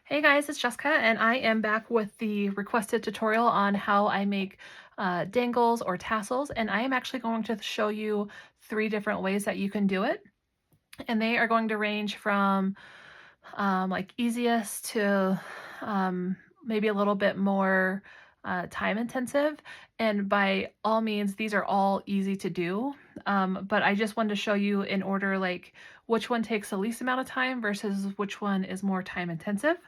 Hey guys, it's Jessica and I am back with the requested tutorial on how I make dangles or tassels, and I am actually going to show you 3 different ways that you can do it, and they are going to range from like easiest to maybe a little bit more time intensive. And by all means, these are all easy to do. But I just wanted to show you in order, like which one takes the least amount of time versus which one is more time intensive.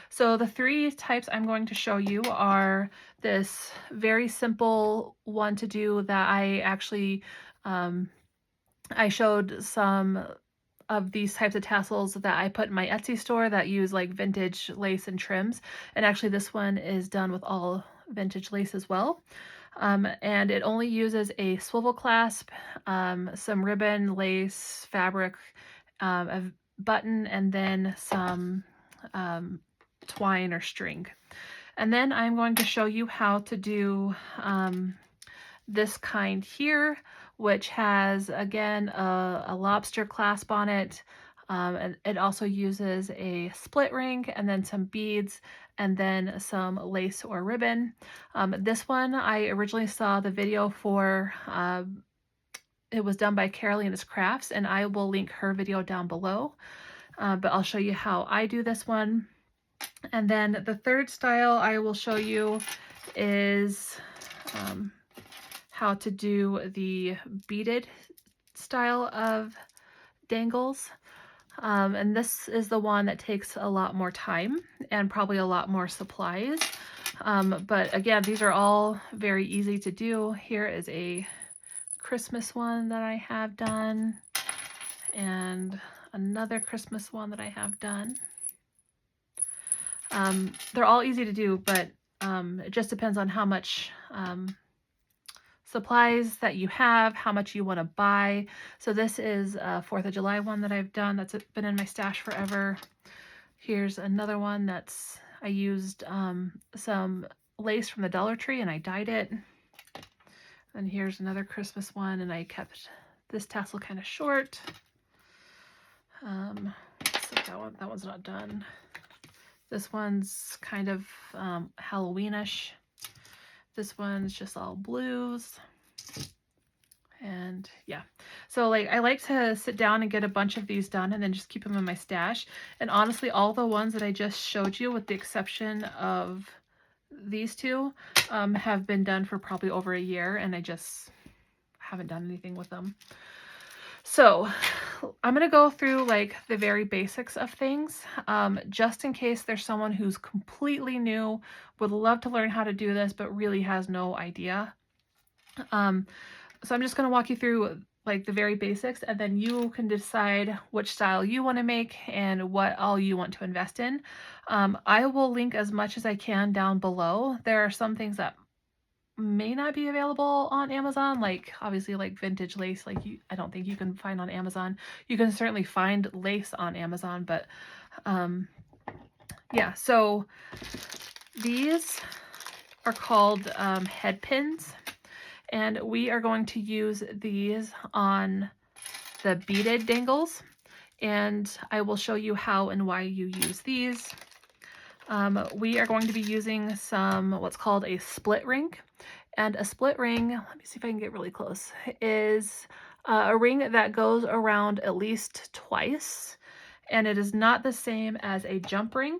So the 3 types I'm going to show you are this very simple one to do that I showed some of these types of tassels that I put in my Etsy store that use like vintage lace and trims. And actually this one is done with all vintage lace as well. And it only uses a swivel clasp, some ribbon, lace, fabric, a button, and then some twine or string. And then I'm going to show you how to do this kind here, which has, again, a lobster clasp on it. And it also uses a split ring and then some beads and then some lace or ribbon. This one I originally saw the video for. It was done by Carolina's Crafts, and I will link her video down below. But I'll show you how I do this one. And then the third style I will show you is how to do the beaded style of dangles. And this is the one that takes a lot more time and probably a lot more supplies. But again, these are all very easy to do. Here is a Christmas one that I have done, and another Christmas one that I have done. They're all easy to do, but it just depends on how much supplies that you have, how much you want to buy. So this is a 4th of July one that I've done that's been in my stash forever. Here's another one that's, I used some lace from the Dollar Tree and I dyed it. And here's another Christmas one, and I kept this tassel kind of short. So that one's not done. This one's kind of Halloweenish. This one's just all blues. And yeah, so like I like to sit down and get a bunch of these done and then just keep them in my stash. And honestly, all the ones that I just showed you, with the exception of these 2, have been done for probably over a year, and I just haven't done anything with them. So I'm going to go through like the very basics of things, just in case there's someone who's completely new, would love to learn how to do this, but really has no idea. So I'm just going to walk you through like the very basics, and then you can decide which style you want to make and what all you want to invest in. I will link as much as I can down below. There are some things that may not be available on Amazon, like obviously like vintage lace, like I don't think you can find on Amazon. You can certainly find lace on Amazon, but yeah, so these are called head pins, and we are going to use these on the beaded dangles, and I will show you how and why you use these. We are going to be using some what's called a split ring. And a split ring, let me see if I can get really close, is a ring that goes around at least twice. And it is not the same as a jump ring,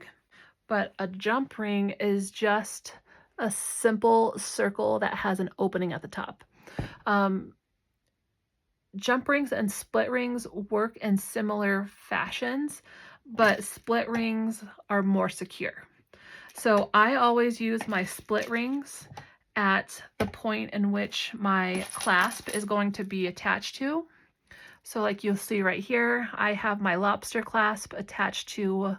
but a jump ring is just a simple circle that has an opening at the top. Jump rings and split rings work in similar fashions, but split rings are more secure. So I always use my split rings at the point in which my clasp is going to be attached to. So like you'll see right here, I have my lobster clasp attached to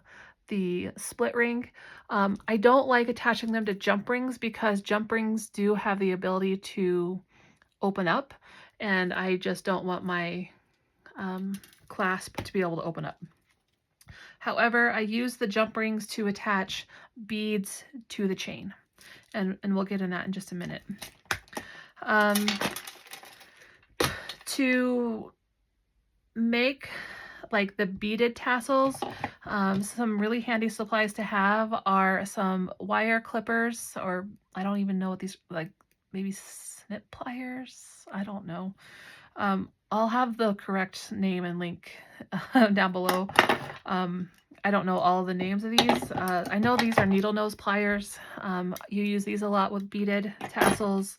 the split ring. I don't like attaching them to jump rings because jump rings do have the ability to open up, and I just don't want my clasp to be able to open up. However, I use the jump rings to attach beads to the chain, and we'll get in that in just a minute. To make like the beaded tassels, Some really handy supplies to have are some wire clippers, or I don't even know what these, like maybe snip pliers. I don't know. I'll have the correct name and link down below. I don't know all the names of these. I know these are needle nose pliers. You use these a lot with beaded tassels.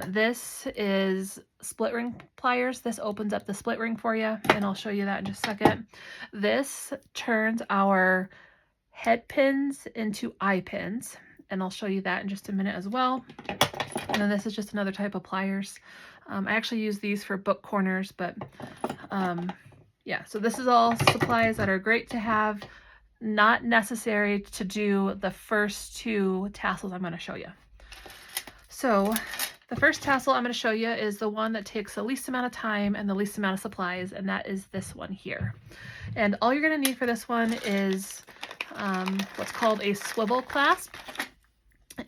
This is split ring pliers. This opens up the split ring for you, and I'll show you that in just a second. This turns our head pins into eye pins, and I'll show you that in just a minute as well. And then this is just another type of pliers. I actually use these for book corners, but yeah, so this is all supplies that are great to have, not necessary to do the first two tassels I'm going to show you. So the first tassel I'm going to show you is the one that takes the least amount of time and the least amount of supplies, and that is this one here. And all you're going to need for this one is what's called a swivel clasp.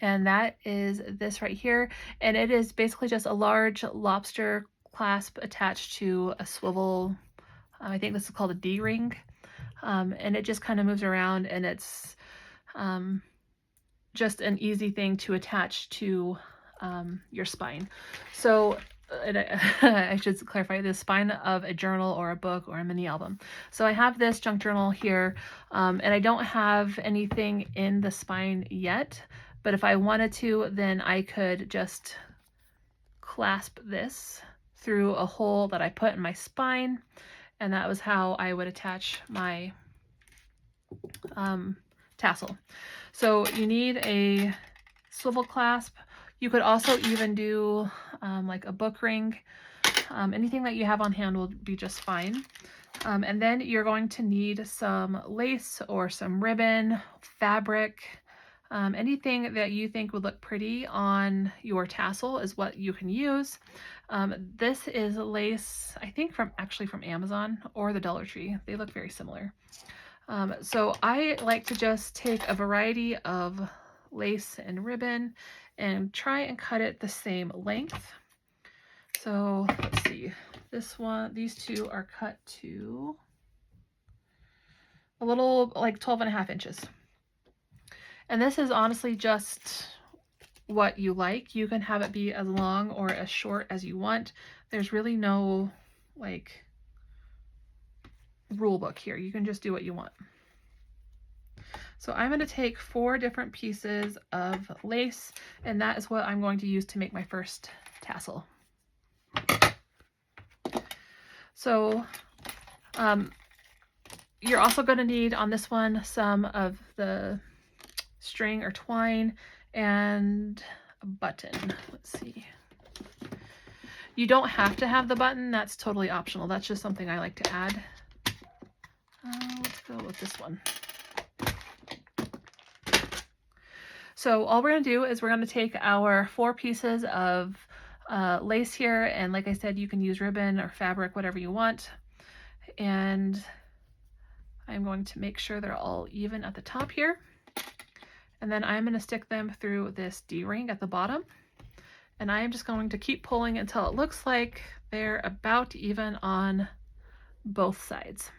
And that is this right here. And it is basically just a large lobster clasp attached to a swivel. I think this is called a D-ring. And it just kind of moves around, and it's just an easy thing to attach to your spine. So and I should clarify, the spine of a journal or a book or a mini album. So I have this junk journal here, and I don't have anything in the spine yet, but if I wanted to, then I could just clasp this through a hole that I put in my spine, and that was how I would attach my tassel. So you need a swivel clasp. You could also even do like a book ring. Anything that you have on hand will be just fine. And then you're going to need some lace or some ribbon, fabric, anything that you think would look pretty on your tassel is what you can use. This is lace, I think actually from Amazon or the Dollar Tree. They look very similar. So I like to just take a variety of lace and ribbon and try and cut it the same length. So let's see, these two are cut to a little like 12.5 inches. And this is honestly just what you like. You can have it be as long or as short as you want. There's really no like rule book here. You can just do what you want. So I'm going to take 4 different pieces of lace, and that is what I'm going to use to make my first tassel. So you're also going to need on this one some of the string or twine and a button. Let's see. You don't have to have the button. That's totally optional. That's just something I like to add. Let's go with this one. So all we're going to do is we're going to take our 4 pieces of lace here, and like I said, you can use ribbon or fabric, whatever you want. And I'm going to make sure they're all even at the top here. And then I'm going to stick them through this D-ring at the bottom. And I am just going to keep pulling until it looks like they're about even on both sides.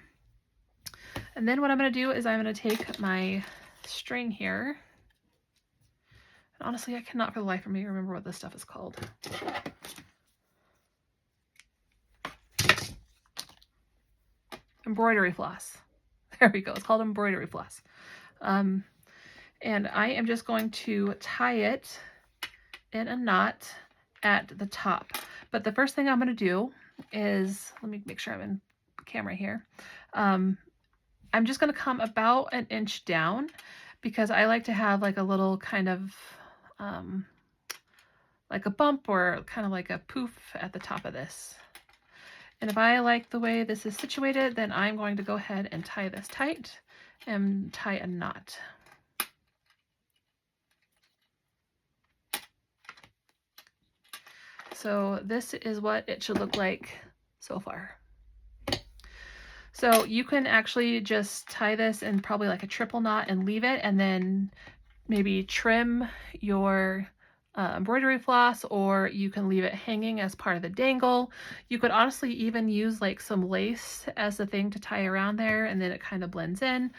And then what I'm going to do is I'm going to take my string here. Honestly, I cannot for the life of me remember what this stuff is called. Embroidery floss. There we go. It's called embroidery floss. And I am just going to tie it in a knot at the top. But the first thing I'm going to do is, let me make sure I'm in camera here. I'm just going to come about 1 inch down, because I like to have like a little kind of like a bump or kind of like a poof at the top of this. And if I like the way this is situated, then I'm going to go ahead and tie this tight and tie a knot. So this is what it should look like so far. So you can actually just tie this in probably like a triple knot and leave it, and then maybe trim your embroidery floss, or you can leave it hanging as part of the dangle. You could honestly even use like some lace as the thing to tie around there, and then it kind of blends in.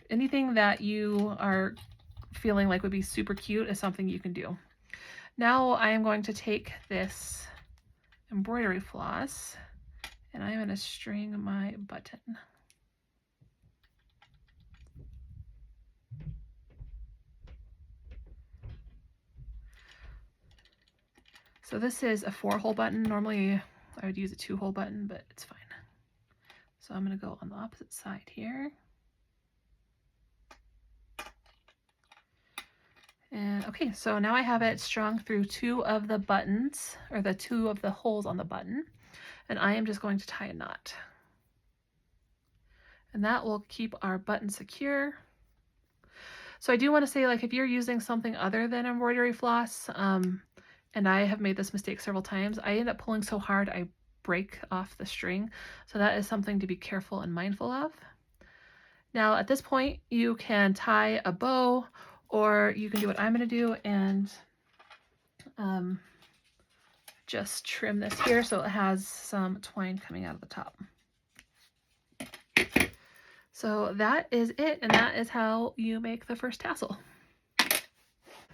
Anything that you are feeling like would be super cute is something you can do. Now I am going to take this embroidery floss and I'm going to string my button. So this is a 4-hole button. Normally I would use a 2-hole button, but it's fine. So I'm going to go on the opposite side here. And okay, so now I have it strung through 2 of the buttons, or the 2 of the holes on the button, and I am just going to tie a knot. And that will keep our button secure. So I do want to say, like, if you're using something other than embroidery floss, and I have made this mistake several times, I end up pulling so hard I break off the string. So that is something to be careful and mindful of. Now at this point, you can tie a bow, or you can do what I'm going to do and just trim this here so it has some twine coming out of the top. So that is it, and that is how you make the first tassel.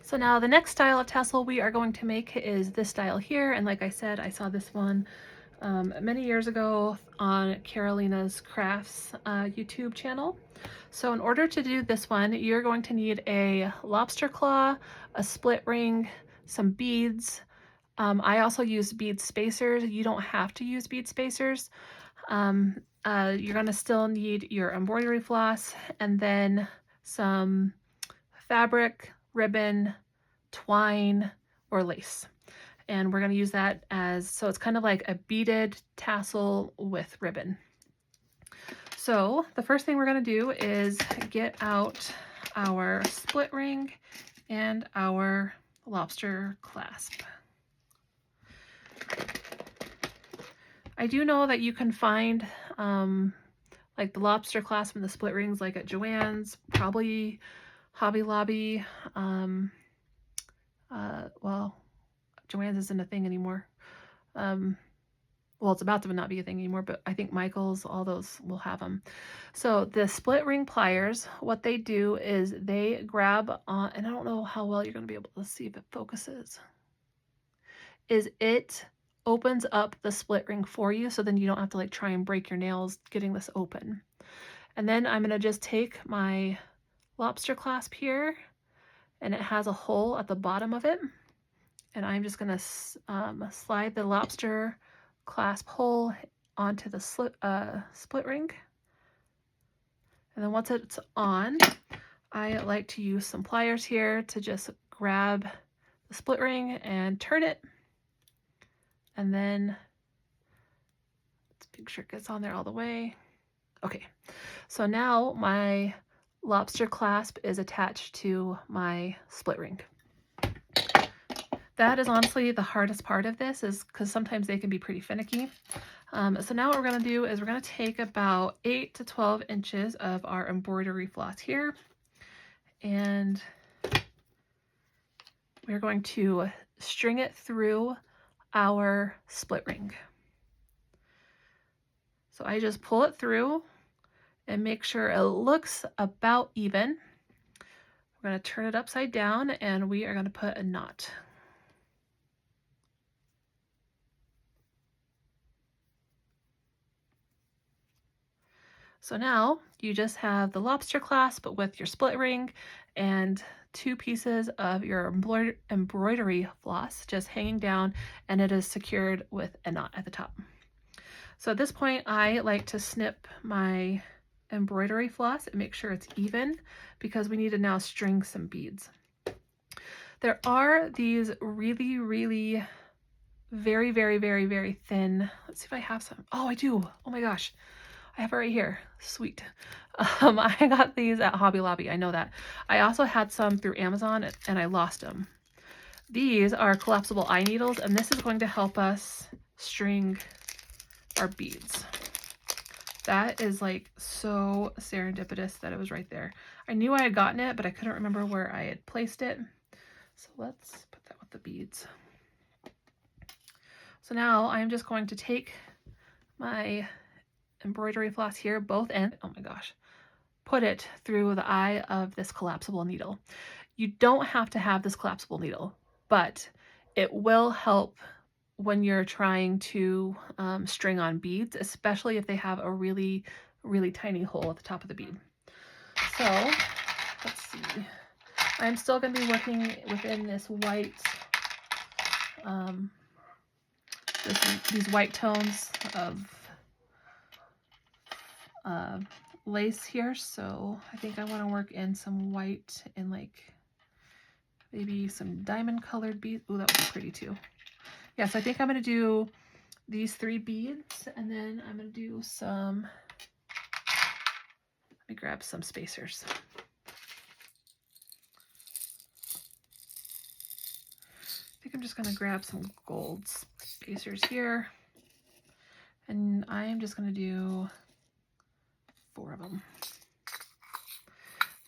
So now the next style of tassel we are going to make is this style here, and like I said, I saw this one many years ago on Carolina's Crafts YouTube channel. So in order to do this one, you're going to need a lobster claw, a split ring, some beads. I also use bead spacers. You don't have to use bead spacers. You're going to still need your embroidery floss, and then some fabric, ribbon, twine, or lace. And we're going to use that as, so it's kind of like a beaded tassel with ribbon. So the first thing we're going to do is get out our split ring and our lobster clasp. I do know that you can find like the lobster clasp and the split rings like at Joann's, probably Hobby Lobby. Well, Joann's isn't a thing anymore. Well, it's about to not be a thing anymore, but I think Michael's, all those will have them. So the split ring pliers, what they do is they grab on, and I don't know how well you're going to be able to see if it focuses, is it opens up the split ring for you, so then you don't have to like try and break your nails getting this open. And then I'm going to just take my lobster clasp here, and it has a hole at the bottom of it, and I'm just going to slide the lobster clasp hole onto the split ring. And then once it's on, I like to use some pliers here to just grab the split ring and turn it. And then let's make sure it gets on there all the way. Okay, so now my lobster clasp is attached to my split ring. That is honestly the hardest part of this, is because sometimes they can be pretty finicky. So now what we're going to do is we're going to take about 8 to 12 inches of our embroidery floss here, and we're going to string it through our split ring. So I just pull it through and make sure it looks about even. We're going to turn it upside down, and we are going to put a knot. So now you just have the lobster clasp with your split ring and 2 pieces of your embroidery floss just hanging down, and it is secured with a knot at the top. So at this point, I like to snip my embroidery floss and make sure it's even, because we need to now string some beads. There are these really, really very thin, let's see if I have some. Oh, I do. Oh my gosh. I have it right here. Sweet. I got these at Hobby Lobby. I know that. I also had some through Amazon and I lost them. These are collapsible eye needles, and this is going to help us string our beads. That is like so serendipitous that it was right there. I knew I had gotten it, but I couldn't remember where I had placed it. So let's put that with the beads. So now I'm just going to take my embroidery floss here, both ends, oh my gosh, put it through the eye of this collapsible needle. You don't have to have this collapsible needle, but it will help when you're trying to string on beads, especially if they have a really, really tiny hole at the top of the bead. So let's see. I'm still going to be working within this white, these white tones of lace here. So I think I want to work in some white and like maybe some diamond colored beads. Oh, that would be pretty too. Yeah, so I think I'm going to do these 3 beads, and then I'm going to do some, let me grab some spacers. I think I'm just going to grab some gold spacers here, and I'm just going to do 4 of them.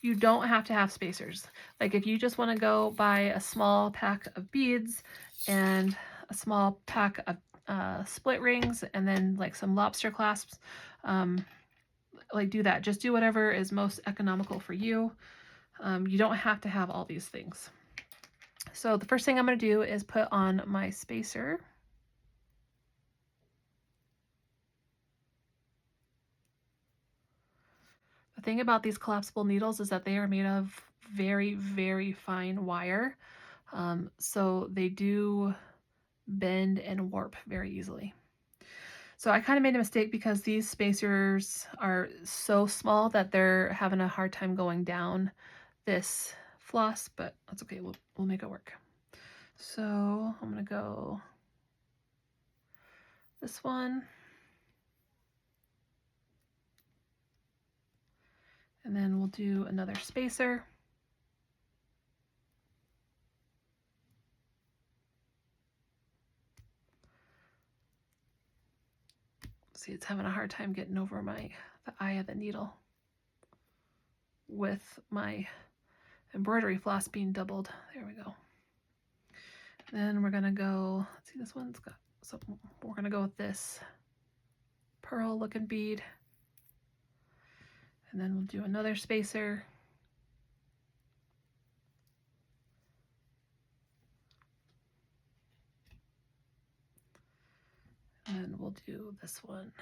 You don't have to have spacers. Like if you just want to go buy a small pack of beads and a small pack of split rings and then like some lobster clasps, like do that. Just do whatever is most economical for you. You don't have to have all these things. So the first thing I'm going to do is put on my spacer. The thing about these collapsible needles is that they are made of very, very fine wire. So they do bend and warp very easily. So I kind of made a mistake because these spacers are so small that they're having a hard time going down this floss, but that's okay. We'll make it work. So I'm going to go this one. And then we'll do another spacer. See, it's having a hard time getting over the eye of the needle with my embroidery floss being doubled. There we go. Then we're gonna go, let's see, this one's got, so we're gonna go with this pearl looking bead. And then we'll do another spacer. And then we'll do this one.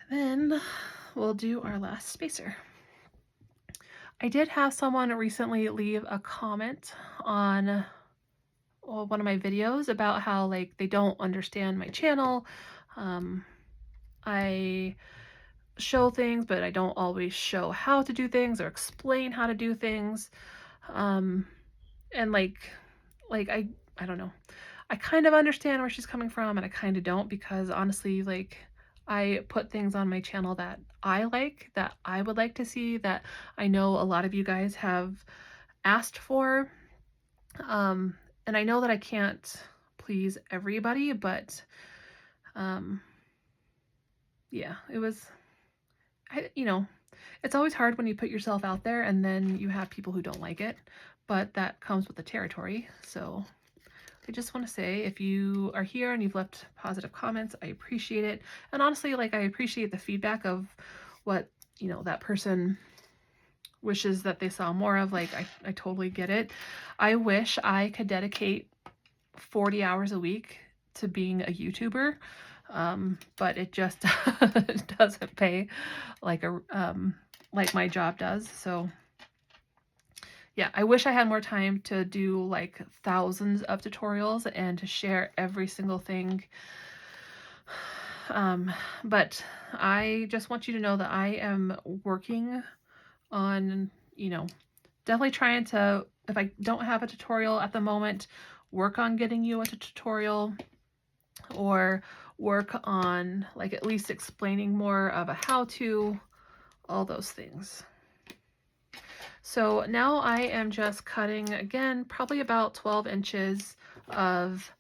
And then we'll do our last spacer. I did have someone recently leave a comment on one of my videos about how like they don't understand my channel. I show things, but I don't always show how to do things or explain how to do things. And like I don't know. I kind of understand where she's coming from and I kind of don't, because honestly, like I put things on my channel that I like, that I would like to see, that I know a lot of you guys have asked for. And I know that I can't please everybody, but yeah, it was, you know, it's always hard when you put yourself out there and then you have people who don't like it, but that comes with the territory. So I just want to say, if you are here and you've left positive comments, I appreciate it. And honestly, like I appreciate the feedback of what, you know, that person wishes that they saw more of. Like I totally get it. I wish I could dedicate 40 hours a week to being a YouTuber. But it just doesn't pay like like my job does. So yeah, I wish I had more time to do like thousands of tutorials and to share every single thing. But I just want you to know that I am working on, you know, definitely trying to, if I don't have a tutorial at the moment, work on getting you a tutorial, or work on like at least explaining more of a how-to, all those things. So now I am just cutting, again, probably about 12 inches of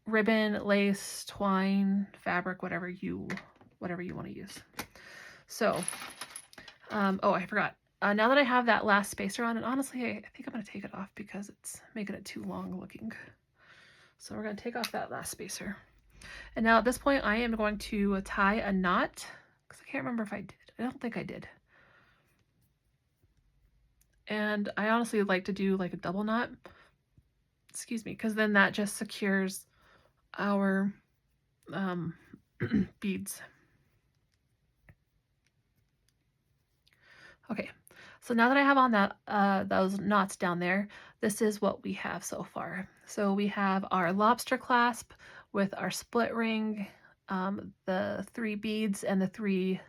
ribbon, lace, twine, fabric, whatever you want to use. So, oh, I forgot. now that I have that last spacer on, and honestly, I think I'm going to take it off because it's making it too long looking. So we're going to take off that last spacer. And now at this point, I am going to tie a knot, because I can't remember if I did. I don't think I did. And I honestly like to do like a double knot, excuse me, because then that just secures our beads. Okay, so now that I have on that those knots down there, this is what we have so far. So we have our lobster clasp with our split ring, the 3 beads, and the 3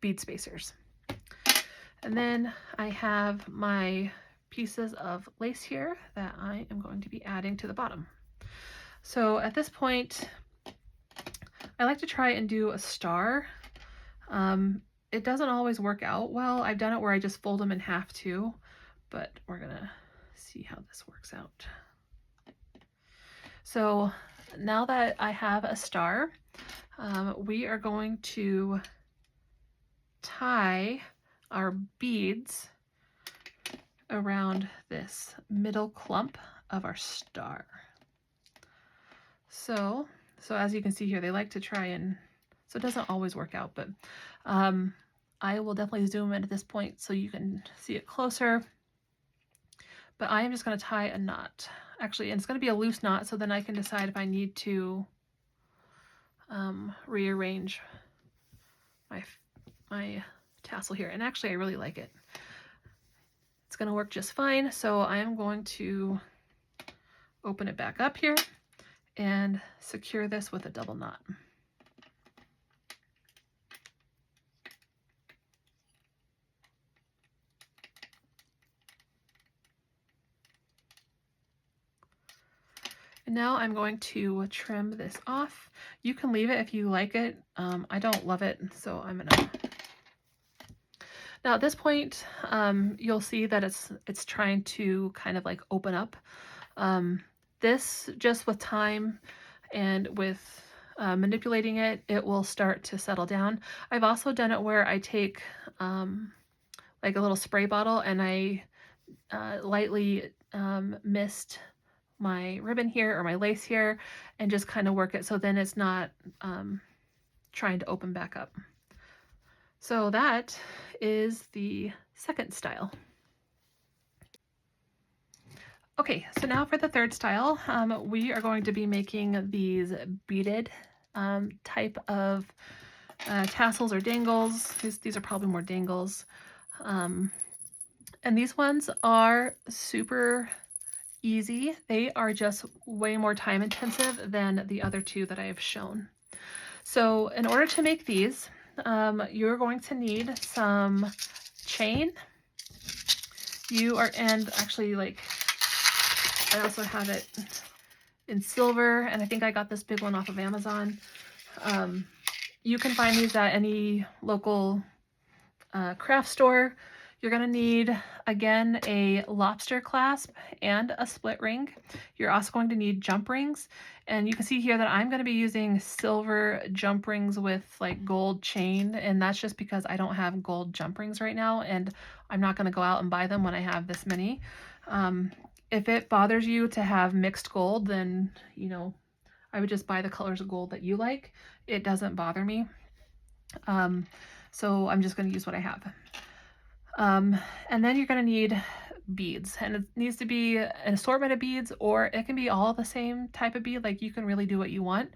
bead spacers. And then I have my pieces of lace here that I am going to be adding to the bottom. So at this point, I like to try and do a star. It doesn't always work out well. I've done it where I just fold them in half too, but we're gonna see how this works out. So now that I have a star, we are going to tie our beads around this middle clump of our star. So as you can see here, they like to try and, so it doesn't always work out, but I will definitely zoom in at this point so you can see it closer. But I am just going to tie a knot. Actually, and it's going to be a loose knot, so then I can decide if I need to rearrange my tassel here. And actually, I really like it. It's going to work just fine. So I am going to open it back up here and secure this with a double knot. And now I'm going to trim this off. You can leave it if you like it. I don't love it, so I'm gonna. Now at this point, you'll see that it's trying to kind of like open up. This, just with time and with manipulating it, it will start to settle down. I've also done it where I take like a little spray bottle and I lightly mist my ribbon here or my lace here and just kind of work it so then it's not trying to open back up. So that is the second style. Okay, so now for the third style, we are going to be making these beaded type of tassels or dangles. These are probably more dangles. And these ones are super easy. They are just way more time intensive than the other two that I have shown. So in order to make these, you're going to need some chain. And actually, like, I also have it in silver, and I think I got this big one off of Amazon. You can find these at any local craft store. You're going to need, again, a lobster clasp and a split ring. You're also going to need jump rings. And you can see here that I'm going to be using silver jump rings with like gold chain. And that's just because I don't have gold jump rings right now. And I'm not going to go out and buy them when I have this many. If it bothers you to have mixed gold, then, you know, I would just buy the colors of gold that you like. It doesn't bother me. So I'm just going to use what I have. And then you're going to need beads, and it needs to be an assortment of beads, or it can be all the same type of bead. Like, you can really do what you want.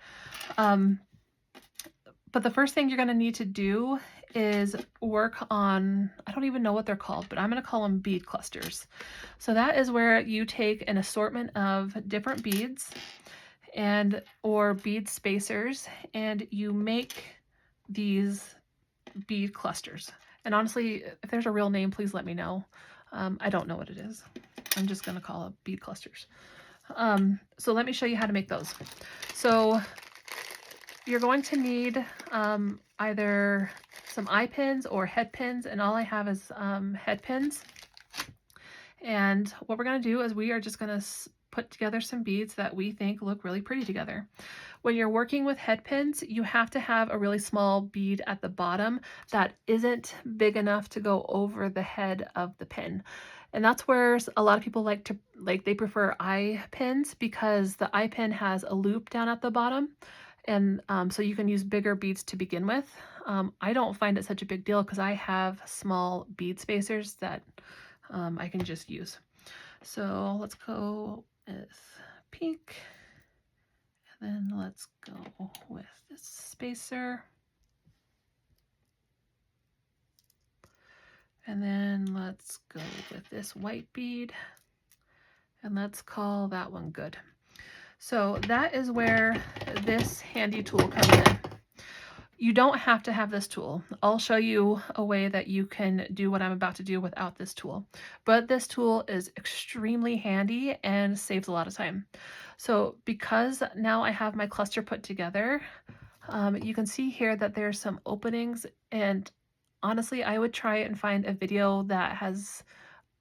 But the first thing you're going to need to do is work on, I don't even know what they're called, but I'm going to call them bead clusters. So that is where you take an assortment of different beads or bead spacers, and you make these bead clusters. And honestly, if there's a real name, please let me know. I don't know what it is. I'm just going to call it bead clusters. So let me show you how to make those. So you're going to need either some eye pins or head pins, and all I have is head pins. And what we're going to do is we are just going to put together some beads that we think look really pretty together. When you're working with head pins, you have to have a really small bead at the bottom that isn't big enough to go over the head of the pin. And that's where a lot of people they prefer eye pins, because the eye pin has a loop down at the bottom. And so you can use bigger beads to begin with. I don't find it such a big deal because I have small bead spacers that I can just use. So let's go with pink. And then let's go with this spacer. And then let's go with this white bead. And let's call that one good. So that is where this handy tool comes in. You don't have to have this tool. I'll show you a way that you can do what I'm about to do without this tool. But this tool is extremely handy and saves a lot of time. So because now I have my cluster put together, you can see here that there's some openings, and honestly, I would try and find a video that has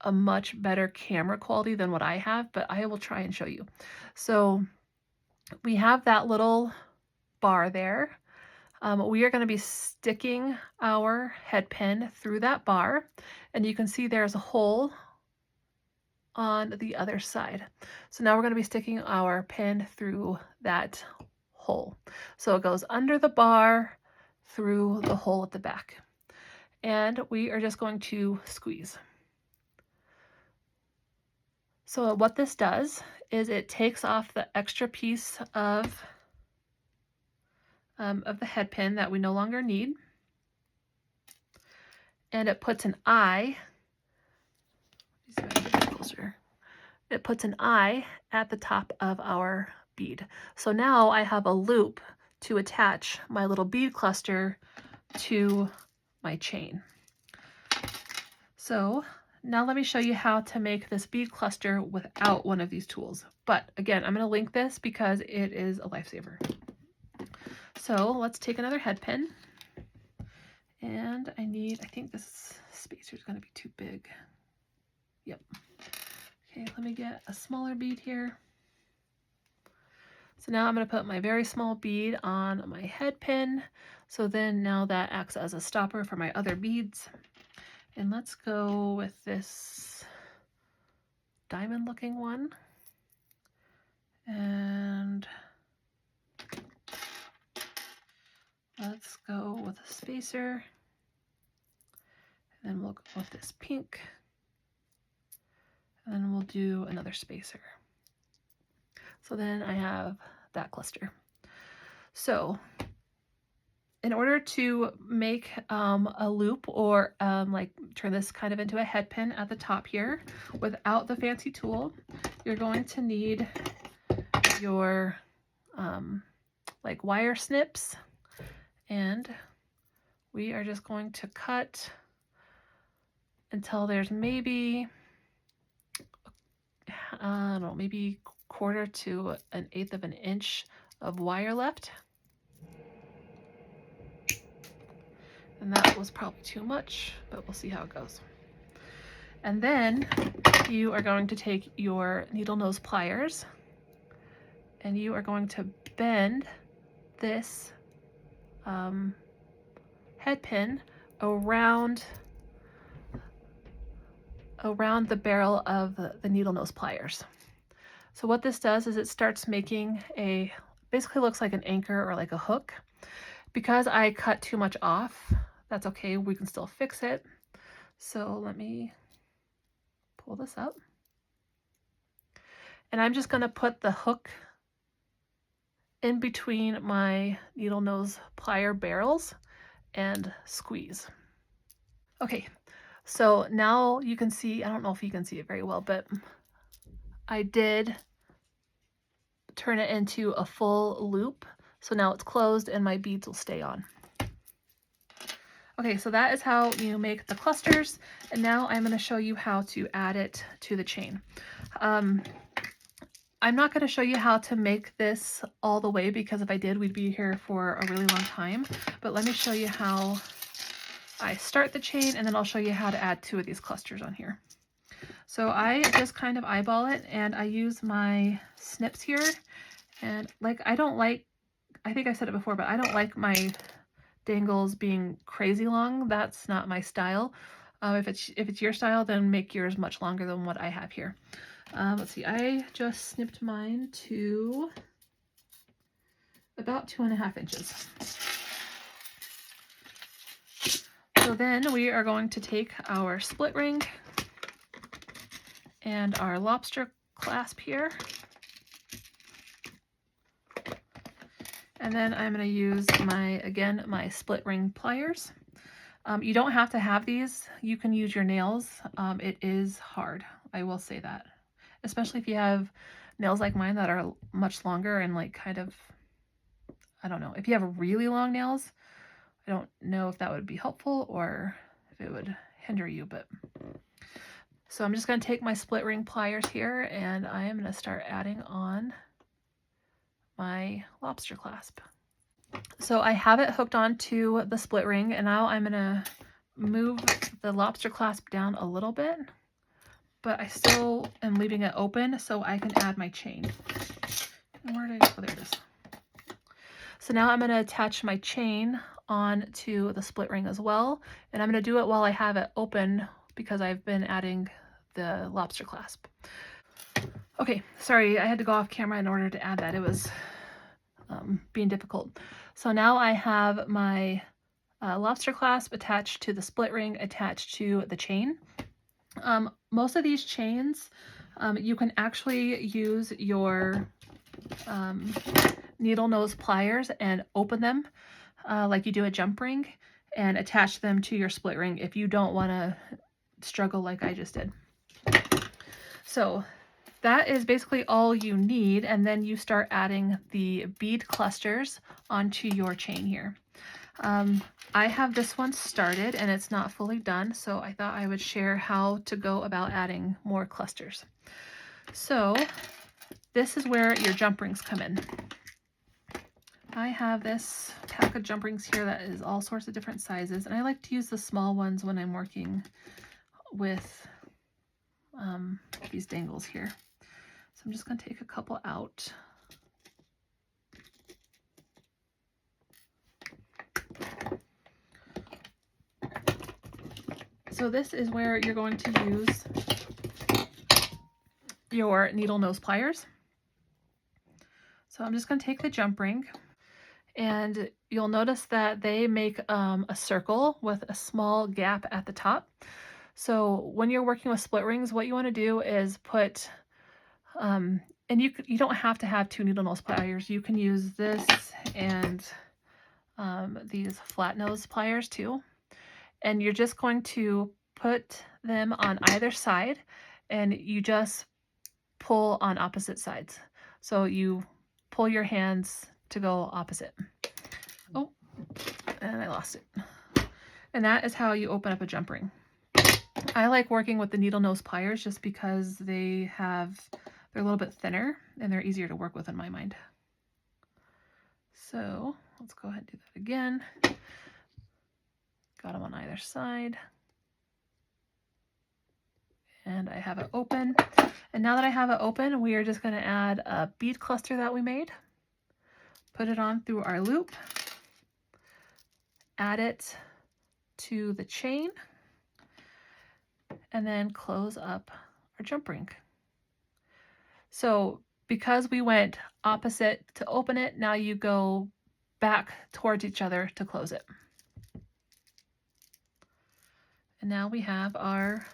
a much better camera quality than what I have, but I will try and show you. So we have that little bar there. We are going to be sticking our head pin through that bar, and you can see there's a hole on the other side. So now we're going to be sticking our pin through that hole. So it goes under the bar through the hole at the back. And we are just going to squeeze. So what this does is it takes off the extra piece of the head pin that we no longer need. And it puts an eye, it puts an eye at the top of our bead. So now I have a loop to attach my little bead cluster to my chain. So now let me show you how to make this bead cluster without one of these tools. But again, I'm going to link this because it is a lifesaver. So let's take another head pin. And I think this spacer is going to be too big. Yep. Okay, let me get a smaller bead here. So now I'm going to put my very small bead on my head pin. So then now that acts as a stopper for my other beads. And let's go with this diamond looking one. And let's go with a spacer. And then we'll go with this pink. And then we'll do another spacer. So then I have that cluster. So in order to make a loop or like turn this kind of into a head pin at the top here without the fancy tool, you're going to need your like wire snips, and we are just going to cut until there's maybe, I don't know, maybe 1/4 to 1/8 of an inch of wire left. And that was probably too much, but we'll see how it goes. And then you are going to take your needle nose pliers and you are going to bend this head pin around the barrel of the needle nose pliers. So what this does is it starts making basically looks like an anchor or like a hook. Because I cut too much off, that's okay, we can still fix it. So let me pull this up. And I'm just gonna put the hook in between my needle nose plier barrels and squeeze. Okay, so now you can see, I don't know if you can see it very well, but I did turn it into a full loop. So now it's closed and my beads will stay on. Okay, so that is how you make the clusters. And now I'm going to show you how to add it to the chain. I'm not going to show you how to make this all the way because if I did, we'd be here for a really long time. But let me show you how I start the chain and then I'll show you how to add 2 of these clusters on here. So I just kind of eyeball it, and I use my snips here. And like, I think I said it before, but I don't like my dangles being crazy long. That's not my style. If it's your style, then make yours much longer than what I have here. Let's see, I just snipped mine to about 2.5 inches. So then we are going to take our split ring and our lobster clasp here. And then I'm going to use my split ring pliers. You don't have to have these. You can use your nails. It is hard, I will say that. Especially if you have nails like mine that are much longer and like kind of, I don't know. If you have really long nails, I don't know if that would be helpful or if it would hinder you, but. So I'm just going to take my split ring pliers here, and I am going to start adding on my lobster clasp. So I have it hooked onto the split ring, and now I'm going to move the lobster clasp down a little bit, but I still am leaving it open so I can add my chain. Where did I go? Oh, there it is. So now I'm going to attach my chain onto the split ring as well, and I'm going to do it while I have it open because I've been adding the lobster clasp. Okay, sorry, I had to go off camera in order to add that. It was being difficult. So now I have my lobster clasp attached to the split ring, attached to the chain. Most of these chains, you can actually use your needle nose pliers and open them like you do a jump ring and attach them to your split ring if you don't want to struggle like I just did. So that is basically all you need, and then you start adding the bead clusters onto your chain here. I have this one started and it's not fully done, so I thought I would share how to go about adding more clusters. So this is where your jump rings come in. I have this pack of jump rings here that is all sorts of different sizes, and I like to use the small ones when I'm working with these dangles here. So I'm just going to take a couple out. So this is where you're going to use your needle nose pliers. So I'm just going to take the jump ring, and you'll notice that they make a circle with a small gap at the top. So when you're working with split rings, what you want to do is put, and you don't have to have 2 needle nose pliers. You can use this and these flat nose pliers too. And you're just going to put them on either side, and you just pull on opposite sides. So you pull your hands to go opposite. Oh, and I lost it. And that is how you open up a jump ring. I like working with the needle nose pliers just because they're a little bit thinner and they're easier to work with in my mind. So let's go ahead and do that again. Got them on either side. And I have it open. And now that I have it open, we are just going to add a bead cluster that we made. Put it on through our loop. Add it to the chain. And then close up our jump ring. So because we went opposite to open it, now you go back towards each other to close it. And now we have our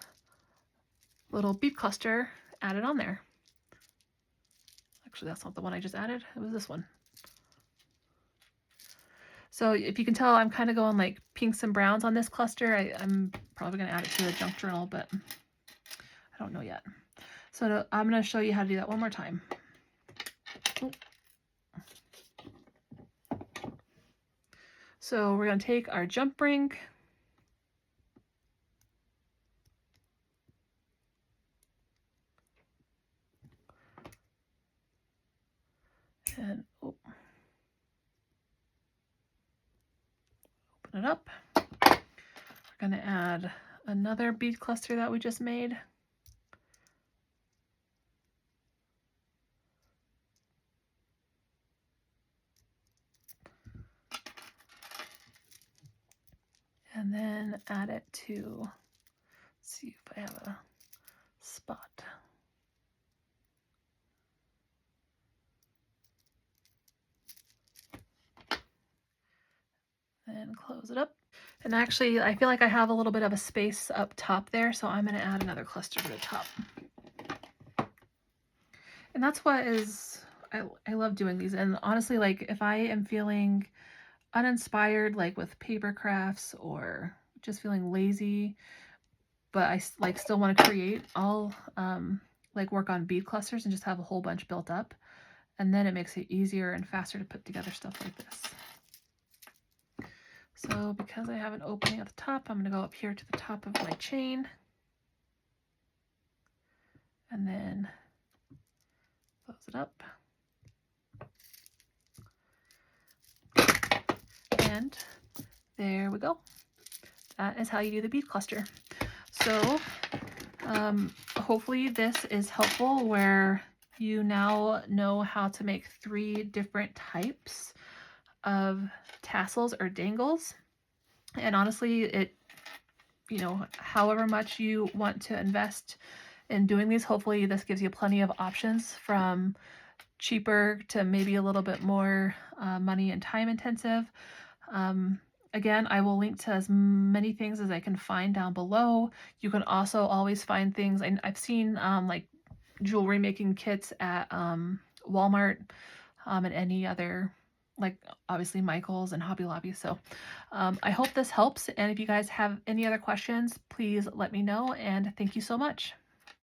little bead cluster added on there. Actually, that's not the one I just added. It was this one. So if you can tell, I'm kind of going like pinks and browns on this cluster. I'm probably going to add it to the junk journal, but I don't know yet. So I'm going to show you how to do that one more time. So we're going to take our jump ring, and open it up. We're going to add another bead cluster that we just made. and then add it to, let's see if I have a spot. And close it up. And actually, I feel like I have a little bit of a space up top there, so I'm going to add another cluster to the top. And that's what is, I love doing these. And honestly, like if I am feeling uninspired, like with paper crafts or just feeling lazy, but I like still want to create, I'll like work on bead clusters and just have a whole bunch built up. And then it makes it easier and faster to put together stuff like this. So because I have an opening at the top, I'm going to go up here to the top of my chain. And then close it up. And there we go. That is how you do the bead cluster. So hopefully this is helpful where you now know how to make 3 different types of tassels or dangles. And honestly, it, you know, however much you want to invest in doing these, hopefully this gives you plenty of options from cheaper to maybe a little bit more money and time intensive. Again, I will link to as many things as I can find down below. You can also always find things, and I've seen like jewelry making kits at Walmart and any other, like obviously Michael's and Hobby Lobby. So I hope this helps. And if you guys have any other questions, please let me know. And thank you so much.